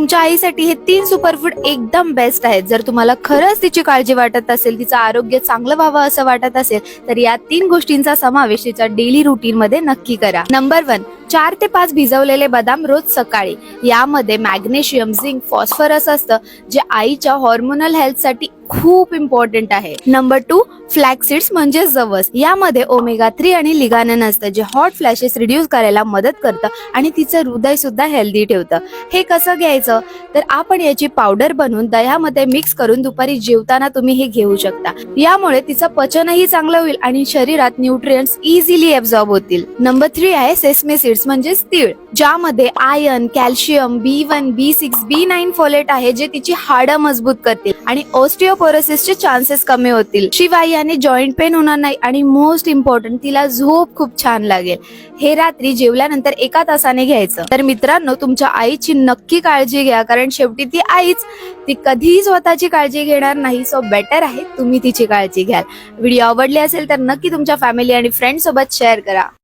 तुमच्या आईसाठी हे 3 सुपरफूड एकदम बेस्ट आहेत. जर तुम्हाला खरंच तिची काळजी वाटत असेल, तिचं आरोग्य चांगलं व्हावं असं वाटत असेल, तर या 3 गोष्टींचा समावेश तिच्या डेली रुटीन मध्ये नक्की करा. नंबर 1, 4 ते 5 भिजवलेले बदाम रोज सकाळी. यामध्ये मॅग्नेशियम, झिंक, फॉस्फरस असतं, जे आईच्या हॉर्मोनल हेल्थ साठी खूप इम्पॉर्टंट आहे. नंबर 2, फ्लॅक्सीड्स म्हणजे जवस. यामध्ये ओमेगा 3 आणि लिगानन असतं, जे हॉट फ्लॅशेस रिड्यूस करायला मदत करतं आणि तिचं हृदय सुद्धा हेल्दी ठेवतं. हे कसं घ्यायचं, तर आपण याची पावडर बनवून दह्यामध्ये मिक्स करून दुपारी जेवताना तुम्ही हे घेऊ शकता. यामुळे तिचं पचनही चांगलं होईल आणि शरीरात न्यूट्रिएंट्स इझिली ऍब्झॉर्ब होतील. नंबर 3 आहे सेसमे सीड्स म्हणजे तीळ, ज्यामध्ये iron, calcium, B1, B6, B9 folate आहे, जे तिची हाडं मजबूत करतील आणि ऑस्टिओपोरोसिसचे चान्सेस कमी होतील. शिवाय याने जॉईंट पेन होणार नाही आणि मोस्ट इम्पॉर्टंट, तिला झोप खूप छान लागेल. हे रात्री जेवल्यानंतर 1 तासाने घ्यायचं. तर मित्रांनो, तुमच्या आईची नक्की काळजी घ्या, कारण शेवटी ती आईच, ती कधीही स्वतःची काळजी घेणार नाही. सो बेटर आहे तुम्ही तिची काळजी घ्याल. व्हिडिओ आवडले असेल तर नक्की तुमच्या फॅमिली आणि फ्रेंड सोबत शेअर करा.